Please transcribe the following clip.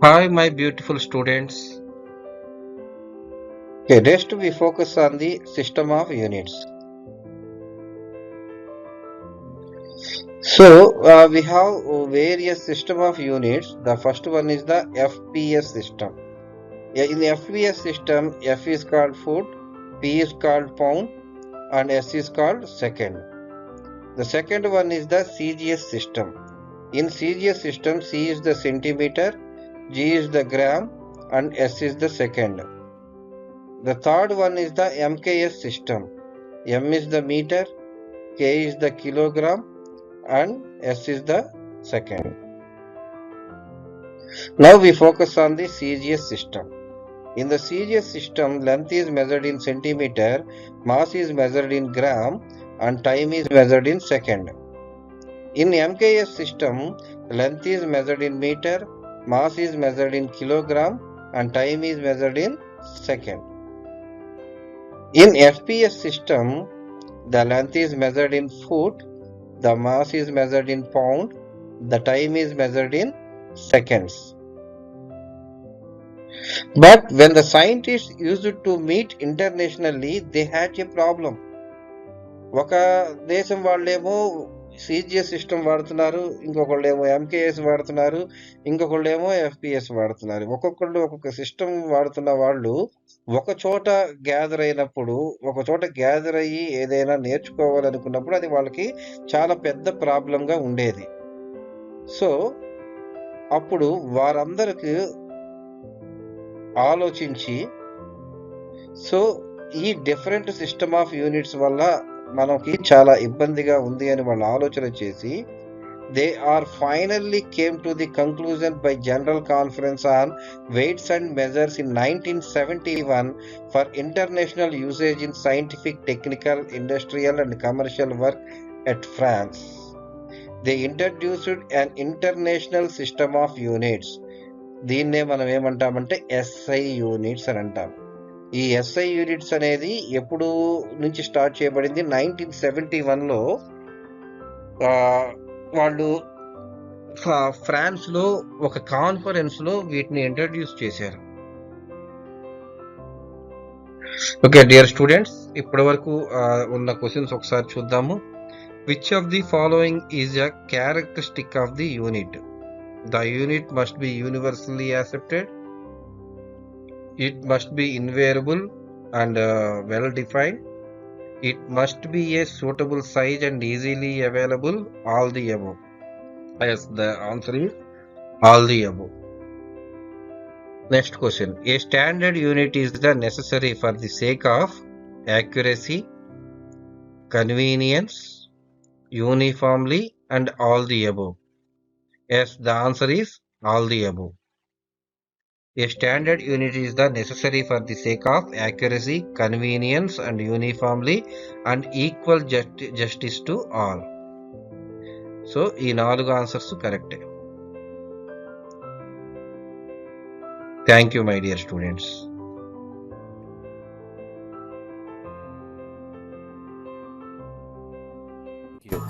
Hi, my beautiful students. Okay, next we focus on the system of units. So we have various system of units. The first one is the FPS system. In the FPS system, F is called foot, P is called pound, and S is called second. The second one is the CGS system. In CGS system, C is the centimeter, G is the gram, and S is the second. The third one is the MKS system. M is the meter, K is the kilogram, and S is the second. Now we focus on the CGS system. In the CGS system, length is measured in centimeter, mass is measured in gram, and time is measured in second. In MKS system, length is measured in meter, mass is measured in kilogram, and time is measured in second. In FPS system, the length is measured in foot, the mass is measured in pound, the time is measured in seconds. But when the scientists used to meet internationally, they had a problem. ఒక దేశం వాళ్ళేమో CGS system వాడుతున్నారు, ఇంకొకళ్ళేమో MKS వాడుతున్నారు, ఇంకొకళ్ళేమో FPS వాడుతున్నారు. ఒక్కొక్కళ్ళు ఒక్కొక్క system వాడుతున్న వాళ్ళు ఒక చోట గ్యాదర్ అయినప్పుడు, ఒక చోట గ్యాదర్ అయ్యి ఏదైనా నేర్చుకోవాలనుకున్నప్పుడు అది వాళ్ళకి చాలా పెద్ద ప్రాబ్లంగా ఉండేది. సో అప్పుడు వారందరికి ఆలోచించి సో ఈ డిఫరెంట్ సిస్టమ్ ఆఫ్ యూనిట్స్ వల్ల మనకి చాలా ఇబ్బందిగా ఉంది అని వాళ్ళు ఆలోచన చేసి they are finally came to the conclusion by general conference on weights and measures in 1971 for international usage in scientific, technical, industrial and commercial work at France. They introduced an international system of units. దీన్నే మనం ఏమంటామంటే SI units అని అంటాం. ఈ SI units అనేది ఎప్పుడు నుంచి start చేయబడింది? 1971లో వాళ్ళు ఫ్రాన్స్ లో ఒక కాన్ఫరెన్స్ లో వీటిని ఇంట్రడ్యూస్ చేశారు. ఓకే డియర్ స్టూడెంట్స్, ఇప్పటి వరకు ఉన్న క్వశ్చన్స్ ఒకసారి చూద్దాము. Which of the following is a characteristic of the unit? The unit must be universally accepted. It must be invariable and well defined. It must be a suitable size and easily available. All the above. Yes, the answer is all the above. Next question. A standard unit is the necessary for the sake of accuracy, convenience, uniformly, and all the above. Yes, the answer is all the above. A standard unit is the necessary for the sake of accuracy, convenience, and uniformly and equal justice to all. So, ఈ 4 answers కరెక్టే. Thank you my dear students. you.